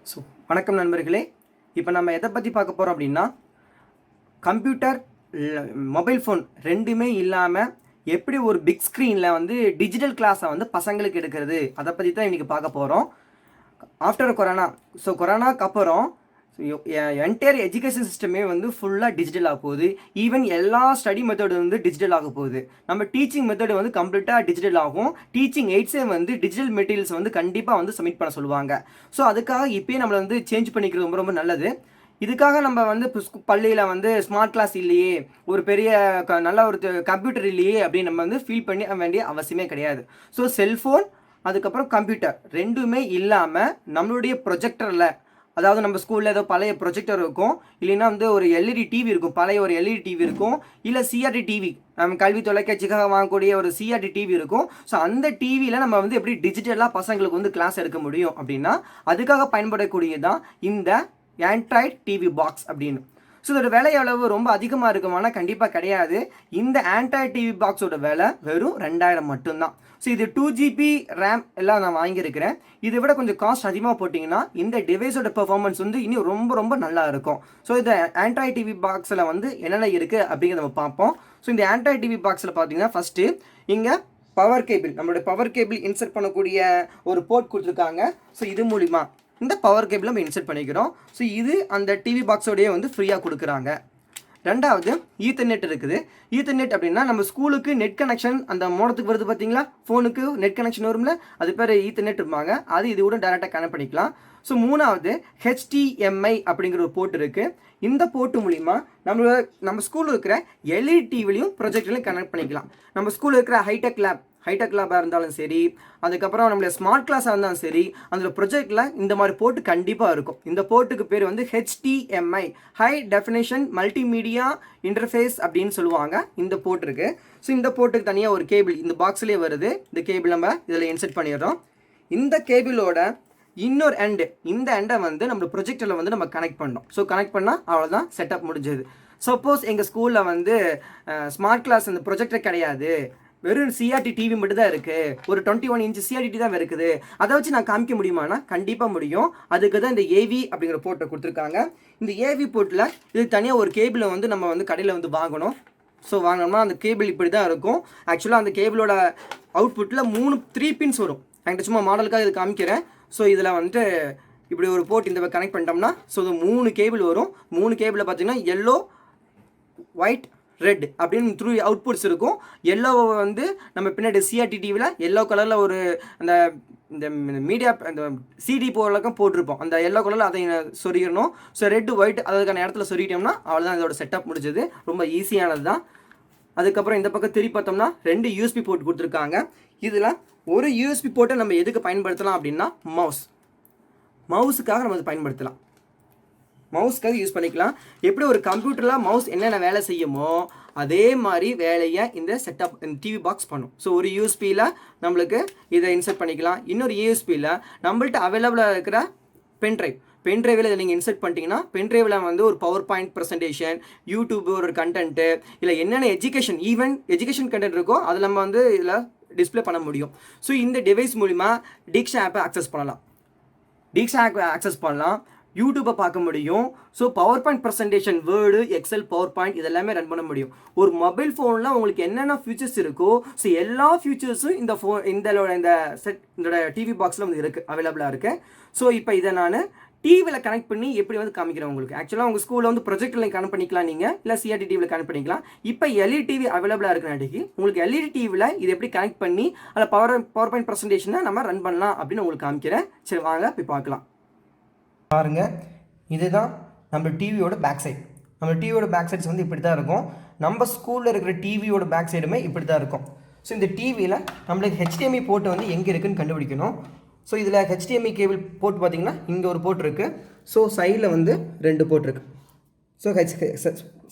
So வணக்கம் நண்பர்களே. இப்போ நம்ம எதை பற்றி பார்க்க போகிறோம் அப்படின்னா, கம்ப்யூட்டர், மொபைல் ஃபோன் ரெண்டுமே இல்லாமல் எப்படி ஒரு பிக் ஸ்க்ரீனில் வந்து டிஜிட்டல் கிளாஸை வந்து பசங்களுக்கு எடுக்கிறது, அதை பற்றி தான் இன்றைக்கி பார்க்க போகிறோம். ஆஃப்டர் கொரோனா, ஸோ கொரோனாக்கு அப்புறம் என்டையர் எஜுகேஷன் சிஸ்டமே வந்து ஃபுல்லாக டிஜிட்டல் ஆக போகுது. ஈவன் எல்லா ஸ்டடி மெத்தடு வந்து டிஜிட்டல் ஆக போகுது. நம்ம டீச்சிங் மெத்தடு வந்து கம்ப்ளீட்டாக டிஜிட்டல் ஆகும். டீச்சிங் எய்ட்ஸே வந்து டிஜிட்டல் மெட்டீரியல்ஸ் வந்து கண்டிப்பாக வந்து சப்மிட் பண்ண சொல்லுவாங்க. ஸோ அதுக்காக இப்போயே நம்மளை வந்து சேஞ்ச் பண்ணிக்கிறது ரொம்ப ரொம்ப நல்லது. இதுக்காக நம்ம வந்து இப்போ பள்ளியில் வந்து ஸ்மார்ட் கிளாஸ் இல்லையே, ஒரு பெரிய நல்ல ஒரு கம்ப்யூட்டர் இல்லையே அப்படின்னு நம்ம வந்து ஃபீல் பண்ணி வேண்டிய அவசியமே கிடையாது. ஸோ செல்ஃபோன், அதுக்கப்புறம் கம்ப்யூட்டர் ரெண்டுமே இல்லாமல் நம்மளுடைய ப்ரொஜெக்டரில், அதாவது நம்ம ஸ்கூலில் ஏதோ பழைய ப்ரொஜெக்டர் இருக்கும், இல்லைன்னா வந்து ஒரு எல்இடி டிவி இருக்கும், பழைய ஒரு எல்இடி டிவி இருக்கும், இல்லை சிஆர்டி டிவி, நம்ம கல்வி தொலைக்காட்சிக்காக வாங்கக்கூடிய ஒரு சிஆர்டி டிவி இருக்கும். ஸோ அந்த டிவியில் நம்ம வந்து எப்படி டிஜிட்டலாக பசங்களுக்கு வந்து கிளாஸ் எடுக்க முடியும் அப்படின்னா, அதுக்காக பயன்படக்கூடியதான் இந்த ஆண்ட்ராய்ட் டிவி பாக்ஸ் அப்படின்னு. ஸோ இதோட விலை எவ்வளவு ரொம்ப அதிகமாக இருக்குமானா கண்டிப்பாக கிடையாது. இந்த ஆண்ட்ராய்ட் டிவி பாக்ஸோட விலை வெறும் 2000 மட்டும்தான். ஸோ இது 2GB ரேம் எல்லாம் நான் வாங்கியிருக்கிறேன். இதை விட கொஞ்சம் காஸ்ட் அதிகமாக போட்டிங்கன்னா இந்த டிவைஸோட பெர்ஃபார்மன்ஸ் வந்து இன்னும் ரொம்ப ரொம்ப நல்லா இருக்கும். ஸோ இந்த ஆண்ட்ராய்ட் டிவி பாக்ஸில் வந்து என்னென்ன இருக்குது அப்படிங்கிறத நம்ம பார்ப்போம். ஸோ இந்த ஆண்ட்ராய்ட் டிவி பாக்ஸில் பார்த்தீங்கன்னா ஃபஸ்ட்டு இங்கே பவர் கேபிள், நம்மளுடைய பவர் கேபிள் இன்சர்ட் பண்ணக்கூடிய ஒரு போர்ட் கொடுத்துருக்காங்க. ஸோ இது மூலிமா இந்த பவர் கேபிள் நம்ம இன்சர்ட் பண்ணிக்கிறோம். ஸோ இது அந்த டிவி பாக்ஸோடையே வந்து ஃப்ரீயாக கொடுக்குறாங்க. ரெண்டாவது ஈத்தர்நெட் இருக்குது. ஈத்தர்நெட் அப்படின்னா நம்ம ஸ்கூலுக்கு நெட் கனெக்ஷன் அந்த மோடத்துக்கு வருது பார்த்தீங்களா, ஃபோனுக்கு நெட் கனெக்ஷன் வரும்ல, அது பேர் ஈத்தர்நெட் இருப்பாங்க. அது இது கூட டேரெக்டாக கனெக்ட் பண்ணிக்கலாம். ஸோ மூணாவது HDMI அப்படிங்கிற ஒரு போர்ட் இருக்குது. இந்த போர்ட்டு மூலிமா நம்ம ஸ்கூலில் இருக்கிற எல்இடி டிவிலையும் ப்ரொஜெக்டர்லையும் கனெக்ட் பண்ணிக்கலாம். நம்ம ஸ்கூலில் இருக்கிற ஹைடெக் லேபாக இருந்தாலும் சரி, அதுக்கப்புறம் நம்மளோட ஸ்மார்ட் கிளாஸாக இருந்தாலும் சரி, அந்த ப்ரொஜெக்டில் இந்த மாதிரி போர்ட்டு கண்டிப்பாக இருக்கும். இந்த போர்ட்டுக்கு பேர் வந்து HDMI, high definition multimedia interface அப்படின்னு சொல்லுவாங்க. இந்த போர்ட் இருக்குது. ஸோ இந்த போர்ட்டுக்கு தனியாக ஒரு கேபிள் இந்த பாக்ஸ்லேயே வருது. இந்த கேபிள் நம்ம இதில் இன்சர்ட் பண்ணிடுறோம். இந்த கேபிளோட இன்னொரு இந்த எண்டை வந்து நம்ம ப்ரொஜெக்டரில் வந்து நம்ம கனெக்ட் பண்ணோம். ஸோ கனெக்ட் பண்ணால் அவ்வளோதான், செட்டப் முடிஞ்சது. சப்போஸ் எங்கள் ஸ்கூலில் வந்து ஸ்மார்ட் கிளாஸ் அந்த ப்ரொஜெக்டர் கிடையாது, வெறும் சிஆர்டி டிவி மட்டும் தான் இருக்குது, ஒரு 21 இன்ச் சிஆர்டி தான் இருக்குது, அதை வச்சு நான் காமிக்க முடியுமானா கண்டிப்பாக முடியும். அதுக்கு தான் இந்த ஏவி அப்படிங்கிற போர்ட்டை கொடுத்துருக்காங்க. இந்த ஏவி போர்ட்டில் இது தனியாக ஒரு கேபிளை வந்து நம்ம வந்து கடையில் வந்து வாங்கணும். ஸோ வாங்கினோம்னா அந்த கேபிள் இப்படி தான் இருக்கும். ஆக்சுவலாக அந்த கேபிளோட அவுட்புட்டில் 3 பின்ஸ் வரும். என்கிட்ட சும்மா மாடலுக்காக இது காமிக்கிறேன். ஸோ இதில் வந்துட்டு இப்படி ஒரு போர்ட் இந்த கனெக்ட் பண்ணிட்டோம்னா, ஸோ இது 3 கேபிள் வரும். 3 கேபிளில் பார்த்தீங்கன்னா எல்லோ, ஒயிட், ரெட் அப்படின்னு 3 அவுட்புட்ஸ் இருக்கும். எல்லோவை வந்து நம்ம பின்னாடி சிஆர்டி டிவியில் எல்லோ கலரில் ஒரு அந்த இந்த மீடியா அந்த சிடி போலக்கம் போட்டிருப்போம், அந்த எல்லோ கலரில் அதை சொருகிடணும். ஸோ ரெட், ஒயிட் அதுக்கான இடத்துல சொருகிட்டோம்னா அவ்வளோதான், இதோட செட்டப் முடிஞ்சது. ரொம்ப ஈஸியானது தான். அதுக்கப்புறம் இந்த பக்கம் திருப்பி பார்த்தோம்னா 2 யூஎஸ்பி போர்ட் கொடுத்துருக்காங்க. இதில் ஒரு யூஎஸ்பி போர்ட்டை நம்ம எதுக்கு பயன்படுத்தலாம் அப்படின்னா மவுஸுக்காக நம்ம அதை பயன்படுத்தலாம். மவுஸ்க்காக யூஸ் பண்ணிக்கலாம். எப்படி ஒரு கம்ப்யூட்டரில் மவுஸ் என்னென்ன வேலை செய்யுமோ அதே மாதிரி வேலையை இந்த செட்டப் டிவி பாக்ஸ் பண்ணும். ஸோ ஒரு யூஎஸ்பியில் நம்மளுக்கு இதை இன்சர்ட் பண்ணிக்கலாம். இன்னொரு யூஎஸ்பியில் நம்மள்ட்ட அவைலபிளாக இருக்கிற பென்ட்ரைவில் இதை நீங்கள் இன்சர்ட் பண்ணிட்டீங்கன்னா, பென்ட்ரைவில் வந்து ஒரு பவர் பாயிண்ட் ப்ரெசன்டேஷன், யூடியூப் ஒரு கண்டென்ட்டு, இல்லை என்னென்ன எஜுகேஷன் கண்டென்ட் இருக்கோ அதில் நம்ம வந்து இதில் டிஸ்பிளே பண்ண முடியும். ஸோ இந்த டிவைஸ் மூலிமா டிக்ஷா ஆப்பை ஆக்சஸ் பண்ணலாம், யூடியூப்பை பார்க்க முடியும். So PowerPoint presentation, Word, Excel, PowerPoint இதெல்லாமே ரன் பண்ண முடியும். ஒரு மொபைல் ஃபோனில் உங்களுக்கு என்னென்ன ஃபியூச்சர்ஸ் இருக்கோ ஸோ எல்லா ஃபியூச்சர்ஸும் இந்த டிவி பாக்ஸில் வந்து இருக்குது, அவைலபிளாக இருக்குது. ஸோ இப்போ இதை நான் டிவியில் கனெக்ட் பண்ணி எப்படி வந்து காமிக்கிறேன் உங்களுக்கு. ஆக்சுவலாக உங்கள் ஸ்கூலில் வந்து ப்ரொஜெக்டரில் கனெக்ட் பண்ணிக்கலாம் நீங்கள், இல்லை சிஆர்டி டிவியில் கனெக்ட் பண்ணிக்கலாம். இப்போ எல்இடி டிவி அவைலபிளாக இருக்கிறனாட்டிக்கு உங்களுக்கு எல்இடி டிவியில் இது எப்படி கனெக்ட் பண்ணி அதில் பவர் பாயிண்ட் ப்ரெசன்டேஷனை நம்ம ரன் பண்ணலாம் அப்படின்னு உங்களுக்கு காமிக்கிறேன். சரி வாங்க போய் பார்க்கலாம். பாருங்கள், இதுதான் நம்ம டிவியோட பேக் சைட். நம்ம டிவியோட பேக் சைட்ஸ் வந்து இப்படி தான் இருக்கும். நம்ம ஸ்கூலில் இருக்கிற டிவியோட பேக் சைடுமே இப்படி தான் இருக்கும். ஸோ இந்த டிவியில் நம்மளுக்கு HDMI போர்ட்டு வந்து எங்கே இருக்குதுன்னு கண்டுபிடிக்கணும். ஸோ இதில் HDMI கேபிள் போர்ட் பார்த்திங்கன்னா இங்கே ஒரு போர்ட் இருக்குது. ஸோ சைடில் வந்து 2 போர்ட் இருக்குது.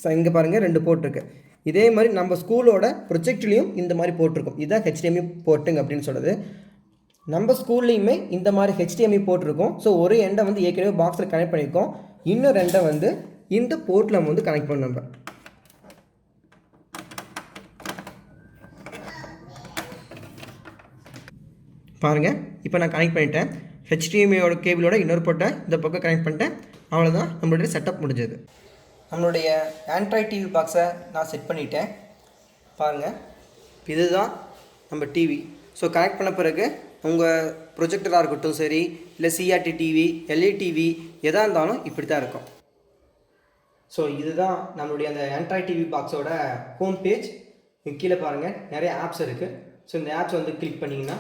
ஸோ இங்கே பாருங்கள் 2 போர்ட் இருக்குது. இதே மாதிரி நம்ம ஸ்கூலோட ப்ரொஜெக்ட்லேயும் இந்த மாதிரி போட்டிருக்கும். இதுதான் HDMI போர்ட்டுங்க அப்படின்னு சொல்லுது. நம்ம ஸ்கூல்லையுமே இந்த மாதிரி HDMI போர்ட் இருக்கும். ஸோ ஒரு எண்டை வந்து ஏற்கனவே பாக்ஸில் கனெக்ட் பண்ணியிருக்கோம், இன்னொரு எண்டை வந்து இந்த போர்ட்டில் நம்ம வந்து கனெக்ட் பண்ண. நம்ம பாருங்கள், இப்போ நான் கனெக்ட் பண்ணிட்டேன். ஹெச்டிஎம்ஐயோட கேபிளோட இன்னொரு போர்ட்டை இந்த பக்கம் கனெக்ட் பண்ணிட்டேன். அவ்வளோதான், நம்மளுடைய செட்டப் முடிஞ்சது. நம்மளுடைய ஆண்ட்ராய்ட் டிவி பாக்ஸை நான் செட் பண்ணிட்டேன். பாருங்கள், இதுதான் நம்ம டிவி. ஸோ கனெக்ட் பண்ண பிறகு உங்கள் ப்ரொஜெக்டராக இருக்கட்டும் சரி, இல்லை சிஆர்டி டிவி, எல்இடி டிவி எதாக இருந்தாலும் இப்படி தான் இருக்கும். ஸோ இதுதான் நம்மளுடைய அந்த ஆண்ட்ராய்ட் டிவி பாக்ஸோட ஹோம் பேஜ். கீழே பாருங்கள், நிறைய ஆப்ஸ் இருக்குது. ஸோ இந்த ஆப்ஸ் வந்து கிளிக் பண்ணிங்கன்னா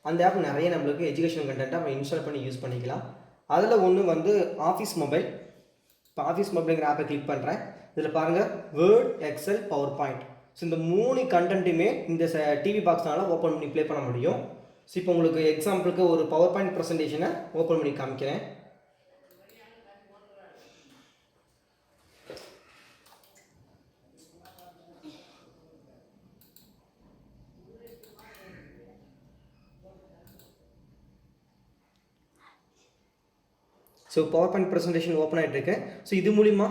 அந்த ஆப் நிறைய நம்மளுக்கு எஜுகேஷன் கண்டென்ட்டாக நம்ம இன்ஸ்டால் பண்ணி யூஸ் பண்ணிக்கலாம். அதில் ஒன்று வந்து ஆஃபீஸ் மொபைல். இப்போ ஆஃபீஸ் மொபைலுங்கிற ஆப்பை கிளிக் பண்ணுறேன். இதில் பாருங்கள், Word, Excel, PowerPoint. So இந்த 3 கண்டென்ட்டுமே இந்த டிவி பாக்ஸ்னால் ஓப்பன் பண்ணி ப்ளே பண்ண முடியும். ஸோ இப்போ உங்களுக்கு எக்ஸாம்பிளுக்கு ஒரு பவர் பாயிண்ட் ப்ரெசன்டேஷனை ஓப்பன் பண்ணி காமிக்கிறேன். So PowerPoint presentation open ஆகிட்டு இருக்கு. ஸோ இது மூலிமா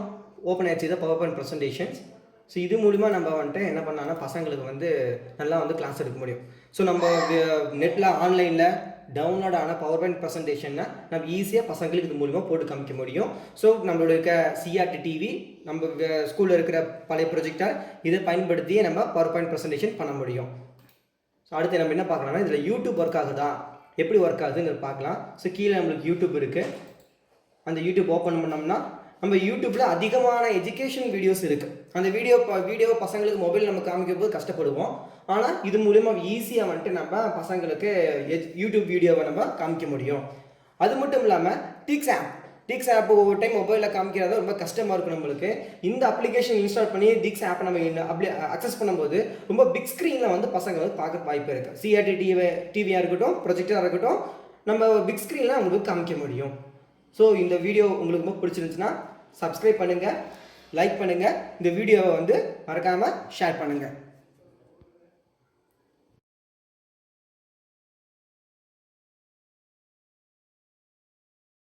ஓப்பன் ஆகிடுச்சு தான் பவர் பாயிண்ட் ப்ரெசன்டேஷன்ஸ். ஸோ இது மூலிமா நம்ம வந்துட்டு என்ன பண்ணாங்கன்னா பசங்களுக்கு வந்து நல்லா வந்து கிளாஸ் எடுக்க முடியும். ஸோ நம்ம நெட்டில் ஆன்லைனில் டவுன்லோட் ஆன பவர் பாயிண்ட் ப்ரெசன்டேஷனை நம்ம ஈஸியாக பசங்களுக்கு இது மூலிமா போட்டு காமிக்க முடியும். ஸோ நம்மளோட இருக்க சிஆர்டி டிவி, நம்ம ஸ்கூலில் இருக்கிற பழைய ப்ரொஜெக்டர் இதை பயன்படுத்தியே நம்ம பவர் பாயிண்ட் ப்ரெசன்டேஷன் பண்ண முடியும். ஸோ அடுத்து நம்ம என்ன பார்க்கலாம்னா, இதில் யூடியூப் ஒர்க் ஆகுதா, எப்படி ஒர்க் ஆகுதுங்கிறது பார்க்கலாம். ஸோ கீழே நம்மளுக்கு யூடியூப் இருக்குது. அந்த யூடியூப் ஓப்பன் பண்ணோம்னா நம்ம யூடியூப்பில் அதிகமான எஜுகேஷன் வீடியோஸ் இருக்குது. அந்த வீடியோ பசங்களுக்கு மொபைல் நம்ம காமிக்கும் போது கஷ்டப்படுவோம். ஆனால் இது மூலிமா ஈஸியாக வந்துட்டு நம்ம பசங்களுக்கு யூடியூப் வீடியோவை நம்ம காமிக்க முடியும். அது மட்டும் இல்லாமல் டிக்ஸ் ஆப் ஒவ்வொரு டைம் மொபைலில் காமிக்கிறது ரொம்ப கஷ்டமாக இருக்கும் நம்மளுக்கு. இந்த அப்ளிகேஷன் இன்ஸ்டால் பண்ணி டிக்ஸ் ஆப்பை நம்ம அக்சஸ் பண்ணும்போது ரொம்ப பிக் ஸ்க்ரீனில் வந்து பசங்க வந்து பார்க்க வாய்ப்பு இருக்குது. சிஆர்டி டிவியாக இருக்கட்டும், ப்ரொஜெக்டராக இருக்கட்டும், நம்ம பிக் ஸ்க்ரீனில் அவங்களுக்கு காமிக்க முடியும். ஸோ இந்த வீடியோ உங்களுக்கு ரொம்ப பிடிச்சிருந்துச்சுன்னா சப்ஸ்கிரைப் பண்ணுங்கள், லைக் பண்ணுங்கள், இந்த வீடியோவை வந்து மறக்காமல் ஷேர் பண்ணுங்கள்.